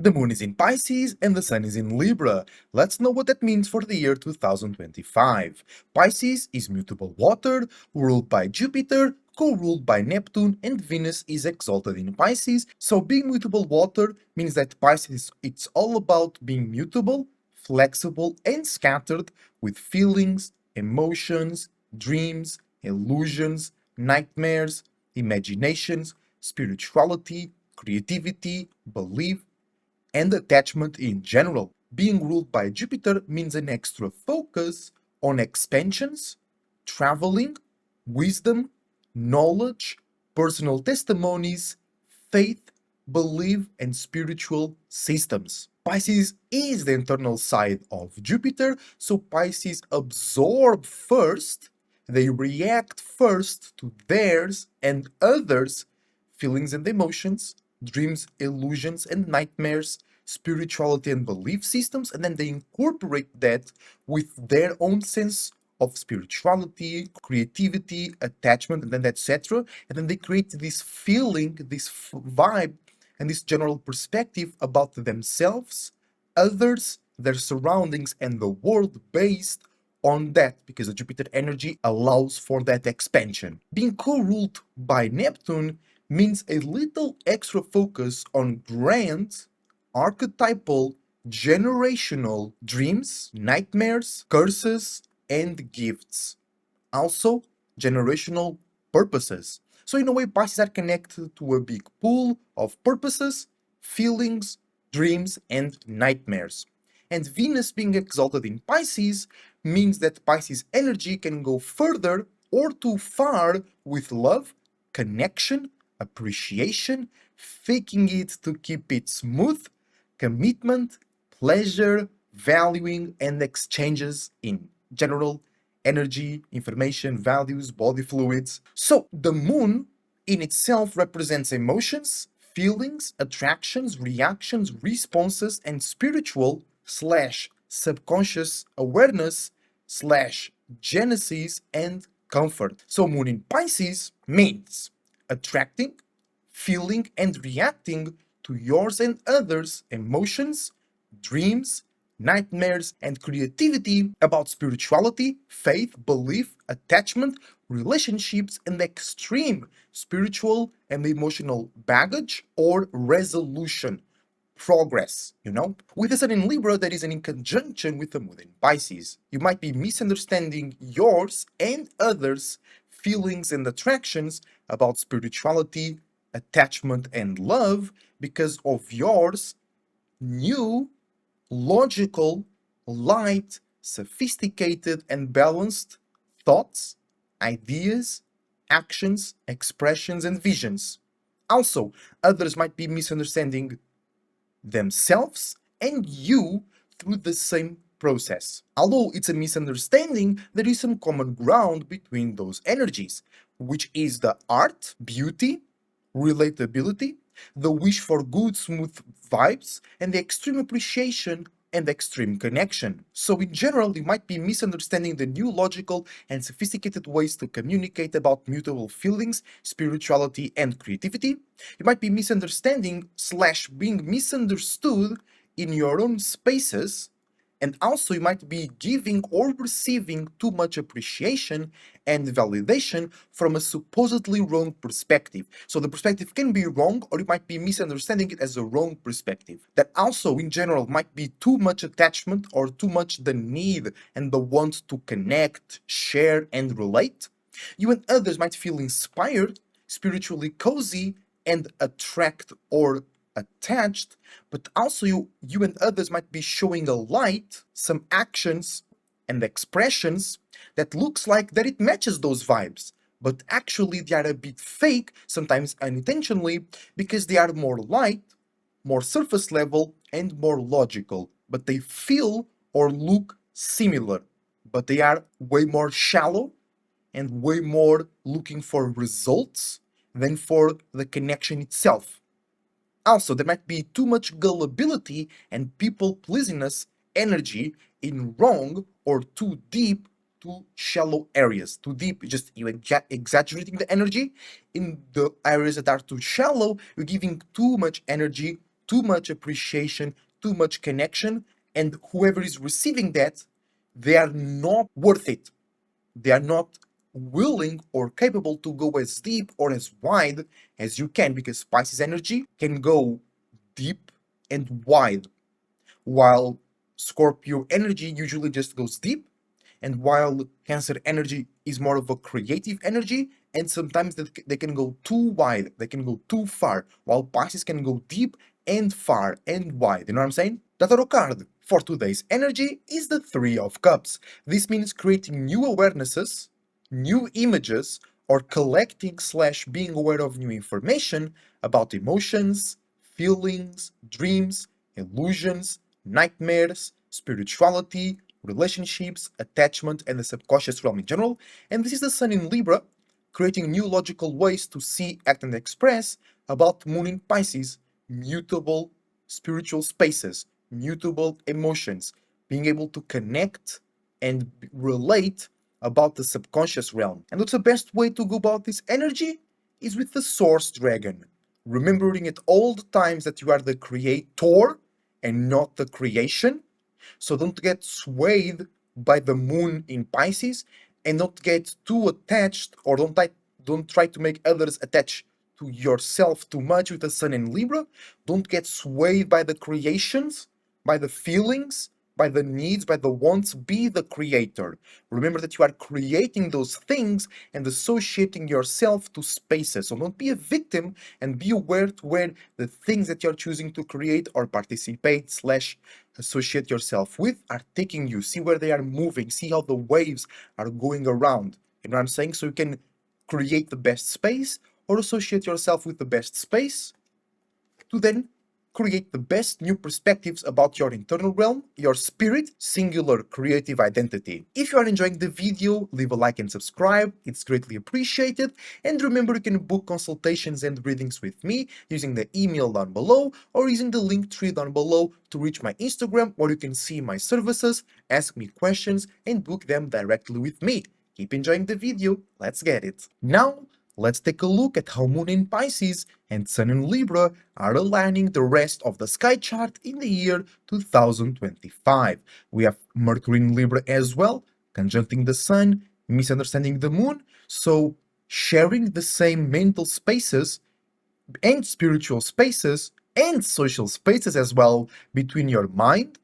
The moon is in Pisces and the sun is in Libra. Let's know what that means for the year 2025. Pisces is mutable water, ruled by Jupiter, co-ruled by Neptune, and Venus is exalted in Pisces. So being mutable water means that Pisces, it's all about being mutable, flexible, and scattered with feelings, emotions, dreams, illusions, nightmares, imaginations, spirituality, creativity, belief, and attachment in general. Being ruled by Jupiter means an extra focus on expansions, traveling, wisdom, knowledge, personal testimonies, faith, belief, and spiritual systems. Pisces is the internal side of Jupiter, so Pisces absorb first, they react first to theirs and others' feelings and emotions, dreams, illusions, and nightmares, spirituality and belief systems, and then they incorporate that with their own sense of spirituality, creativity, attachment, and then etc. And then they create this feeling, this vibe, and this general perspective about themselves, others, their surroundings, and the world based on that, because the Jupiter energy allows for that expansion. Being co-ruled by Neptune means a little extra focus on grand, archetypal, generational dreams, nightmares, curses, and gifts. Also, generational purposes. So, in a way, Pisces are connected to a big pool of purposes, feelings, dreams, and nightmares. And Venus being exalted in Pisces means that Pisces energy can go further or too far with love, connection, appreciation, faking it to keep it smooth, commitment, pleasure, valuing, and exchanges in general, energy, information, values, body fluids. So the moon in itself represents emotions, feelings, attractions, reactions, responses, and spiritual slash subconscious awareness slash genesis and comfort. So moon in Pisces means attracting, feeling, and reacting to yours and others' emotions, dreams, nightmares, and creativity about spirituality, faith, belief, attachment, relationships, and extreme spiritual and emotional baggage or resolution. Progress. With the sun in Libra, that is in conjunction with the moon in Pisces. You might be misunderstanding yours and others' feelings and attractions about spirituality, attachment, and love because of yours new, logical, light, sophisticated, and balanced thoughts, ideas, actions, expressions, and visions. Also, others might be misunderstanding themselves and you through the same process. Although it's a misunderstanding, there is some common ground between those energies, which is the art, beauty, relatability, the wish for good, smooth vibes, and the extreme appreciation and extreme connection. So, in general, you might be misunderstanding the new logical and sophisticated ways to communicate about mutable feelings, spirituality, and creativity. You might be misunderstanding slash being misunderstood in your own spaces, and also you might be giving or receiving too much appreciation and validation from a supposedly wrong perspective. So the perspective can be wrong, or you might be misunderstanding it as a wrong perspective. That also, in general, might be too much attachment or too much the need and the want to connect, share, and relate. You and others might feel inspired, spiritually cozy, and attract or attached, but also you and others might be showing a light, some actions and expressions that looks like that it matches those vibes, but actually they are a bit fake, sometimes unintentionally, because they are more light, more surface level, and more logical, but they feel or look similar, but they are way more shallow and way more looking for results than for the connection itself. Also, there might be too much gullibility and people pleasingness energy in wrong or too deep, too shallow areas. Too deep, just you exaggerating the energy. In the areas that are too shallow, you're giving too much energy too much appreciation, too much connection, and whoever is receiving that, they are not worth it. They are not willing or capable to go as deep or as wide as you can, because Pisces energy can go deep and wide, while Scorpio energy usually just goes deep, and while Cancer energy is more of a creative energy, and sometimes they can go too wide, they can go too far, while Pisces can go deep and far and wide. You know what I'm saying? The tarot card for today's energy is the Three of Cups. This means creating new awarenesses, new images, or collecting slash being aware of new information about emotions, feelings, dreams, illusions, nightmares, spirituality, relationships, attachment, and the subconscious realm in general. And this is the Sun in Libra, creating new logical ways to see, act, and express about Moon in Pisces, mutable spiritual spaces, mutable emotions, being able to connect and relate about the subconscious realm. And what's the best way to go about this energy is with the Source Dragon, remembering at all the times that you are the creator and not the creation. So don't get swayed by the moon in Pisces, and not get too attached, or don't try to make others attach to yourself too much with the sun in Libra. Don't get swayed by the creations, by the feelings, by the needs, by the wants. Be the creator. Remember that you are creating those things and associating yourself to spaces. So don't be a victim, and be aware to where the things that you're choosing to create or participate slash associate yourself with are taking you. See where they are moving. See how the waves are going around. You know what I'm saying? So you can create the best space or associate yourself with the best space to then create the best new perspectives about your internal realm, your spirit, singular creative identity. If you are enjoying the video, leave a like and subscribe, it's greatly appreciated. And remember, you can book consultations and readings with me using the email down below, or using the link tree down below to reach my Instagram, where you can see my services, ask me questions, and book them directly with me. Keep enjoying the video, let's get it. Now, let's take a look at how Moon in Pisces and Sun in Libra are aligning the rest of the sky chart in the year 2025. We have Mercury in Libra as well, conjuncting the Sun, misunderstanding the Moon, so sharing the same mental spaces and spiritual spaces and social spaces as well between your mind,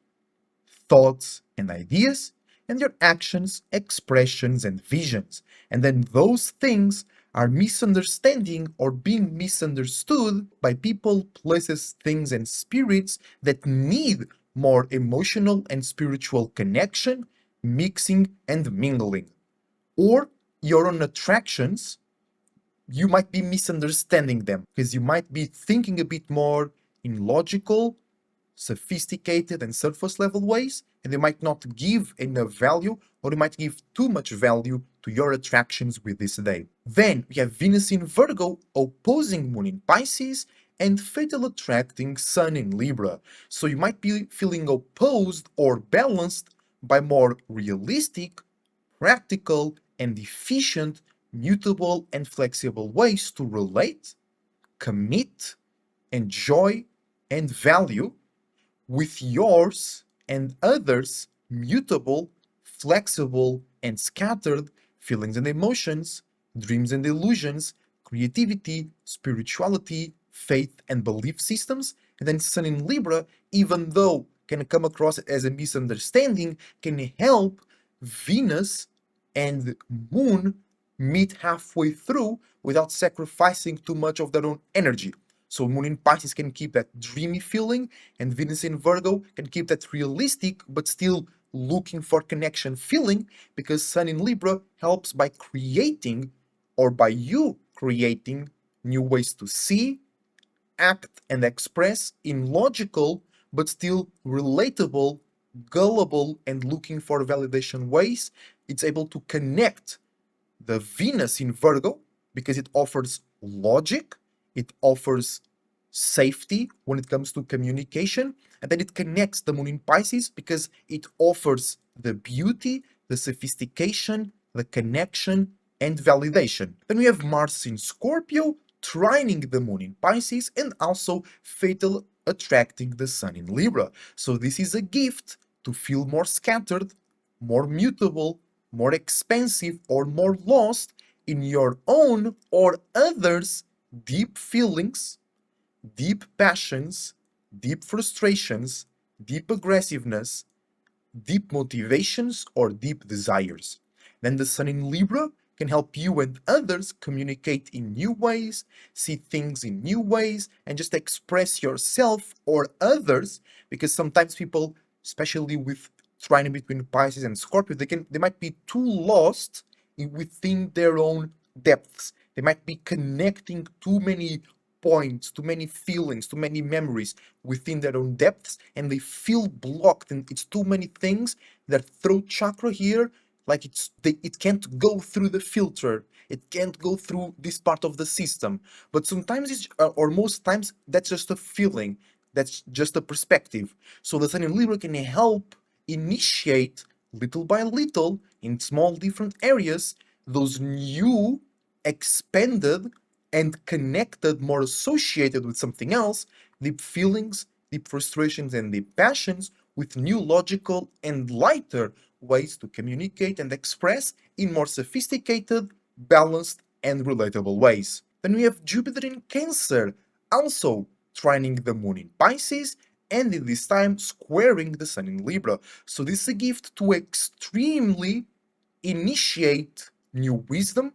thoughts, and ideas, and your actions, expressions, and visions. And then those things are misunderstanding or being misunderstood by people, places, things, and spirits that need more emotional and spiritual connection, mixing, and mingling. Or your own attractions, you might be misunderstanding them because you might be thinking a bit more in logical, sophisticated, and surface level ways, and they might not give enough value, or they might give too much value to your attractions with this day. Then we have Venus in Virgo opposing Moon in Pisces and fatal attracting Sun in Libra. So you might be feeling opposed or balanced by more realistic, practical, and efficient, mutable, and flexible ways to relate, commit, enjoy, and value, with yours and others' mutable, flexible, and scattered feelings and emotions, dreams and illusions, creativity, spirituality, faith, and belief systems. And then Sun in Libra, even though can come across as a misunderstanding, can help Venus and Moon meet halfway through without sacrificing too much of their own energy. So Moon in Pisces can keep that dreamy feeling, and Venus in Virgo can keep that realistic but still looking for connection feeling, because Sun in Libra helps by creating, or by you creating, new ways to see, act, and express in logical but still relatable, gullible, and looking for validation ways. It's able to connect the Venus in Virgo because it offers logic, it offers safety when it comes to communication, and then it connects the Moon in Pisces because it offers the beauty, the sophistication, the connection, and validation. Then we have Mars in Scorpio trining the Moon in Pisces and also fatal attracting the Sun in Libra. So this is a gift to feel more scattered, more mutable, more expansive, or more lost in your own or others' deep feelings, deep passions, deep frustrations, deep aggressiveness, deep motivations, or deep desires. Then the Sun in Libra can help you and others communicate in new ways, see things in new ways, and just express yourself or others. Because sometimes people, especially with trine between Pisces and Scorpio, they might be too lost within their own depths. They might be connecting too many points, too many feelings, too many memories within their own depths, and they feel blocked. And it's too many things. Their throat chakra here, like it can't go through the filter. It can't go through this part of the system. But sometimes or most times, that's just a feeling. That's just a perspective. So the Sun in Libra can help initiate little by little in small different areas those new expanded and connected, more associated with something else, deep feelings, deep frustrations, and deep passions with new logical and lighter ways to communicate and express in more sophisticated, balanced, and relatable ways. Then we have Jupiter in Cancer, also trining the Moon in Pisces, and in this time squaring the Sun in Libra. So this is a gift to extremely initiate new wisdom,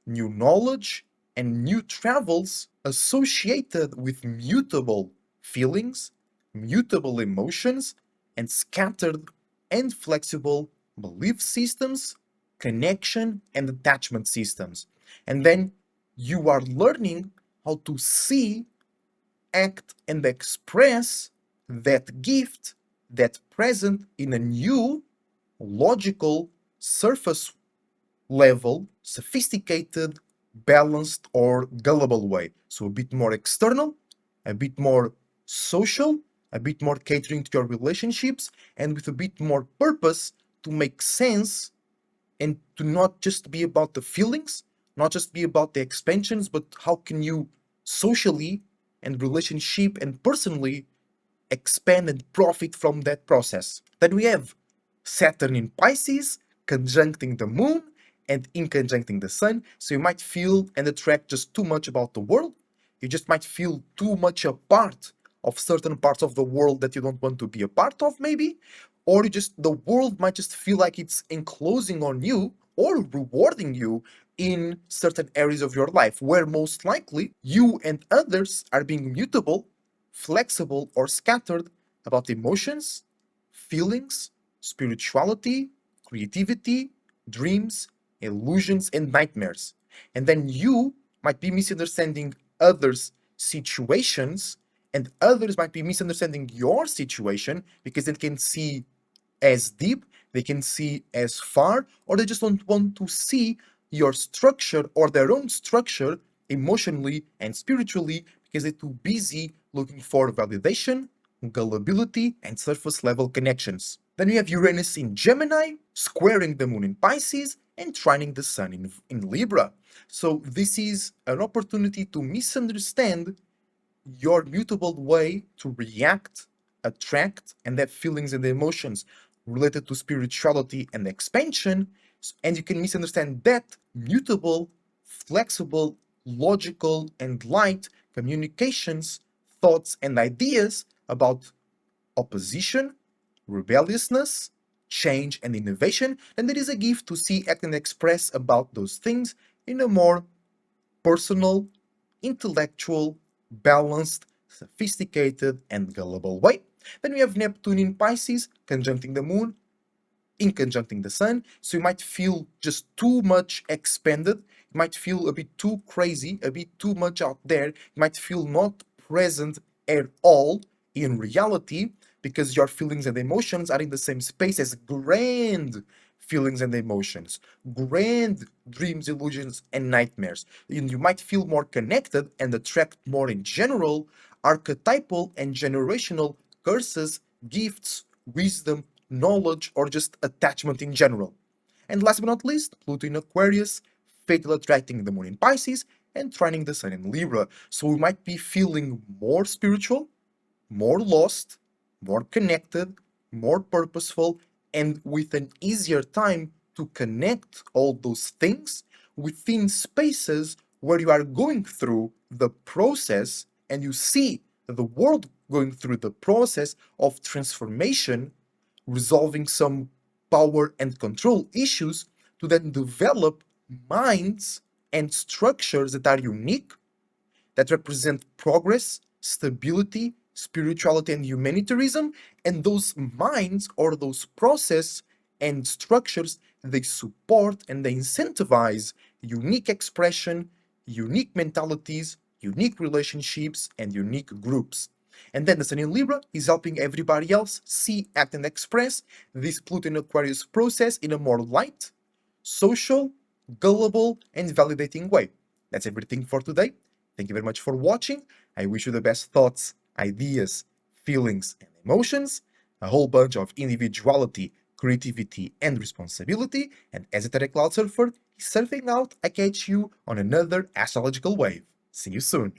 new knowledge, and new travels associated with mutable feelings, mutable emotions, and scattered and flexible belief systems, connection, and attachment systems. And then you are learning how to see, act, and express that gift, that present in a new, logical, surface level, sophisticated, balanced, or gullible way. So a bit more external, a bit more social, a bit more catering to your relationships, and with a bit more purpose to make sense and to not just be about the feelings, not just be about the expansions, but how can you socially and relationship and personally expand and profit from that process. Then we have Saturn in Pisces conjuncting the moon and in conjuncting the sun. So you might feel and attract just too much about the world. You just might feel too much a part of certain parts of the world that you don't want to be a part of, maybe. Or the world might just feel like it's enclosing on you or rewarding you in certain areas of your life where most likely you and others are being mutable, flexible, or scattered about emotions, feelings, spirituality, creativity, dreams, illusions, and nightmares. And then you might be misunderstanding others' situations, and others might be misunderstanding your situation because they can see as deep, they can see as far, or they just don't want to see your structure or their own structure emotionally and spiritually because they're too busy looking for validation, gullibility, and surface level connections. Then we have Uranus in Gemini, squaring the moon in Pisces, and trining the sun in Libra. So this is an opportunity to misunderstand your mutable way to react, attract, and have feelings and emotions related to spirituality and expansion. And you can misunderstand that mutable, flexible, logical, and light communications, thoughts, and ideas about opposition, rebelliousness, change, and innovation. And there is a gift to see, act, and express about those things in a more personal, intellectual, balanced, sophisticated, and gullible way. Then we have Neptune in Pisces, conjuncting the moon, in conjuncting the sun. So you might feel just too much expanded. You might feel a bit too crazy, a bit too much out there. You might feel not present at all in reality because your feelings and emotions are in the same space as grand feelings and emotions, grand dreams, illusions, and nightmares. You might feel more connected and attract more in general, archetypal and generational curses, gifts, wisdom, knowledge, or just attachment in general. And last but not least, Pluto in Aquarius, fatal attracting the moon in Pisces, and trining the sun in Libra. So we might be feeling more spiritual, more lost, more connected, more purposeful, and with an easier time to connect all those things within spaces where you are going through the process and you see the world going through the process of transformation, resolving some power and control issues to then develop minds and structures that are unique, that represent progress, stability, spirituality, and humanitarianism. And those minds or those process and structures, they support and they incentivize unique expression, unique mentalities, unique relationships, and unique groups. And then the Sun in Libra is helping everybody else see, act, and express this Pluto in Aquarius process in a more light, social, gullible, and validating way. That's everything for today. Thank you very much for watching. I wish you the best thoughts, ideas, feelings, and emotions, a whole bunch of individuality, creativity, and responsibility. And as a Terra Cloud Surfer is surfing out, I catch you on another astrological wave. See you soon.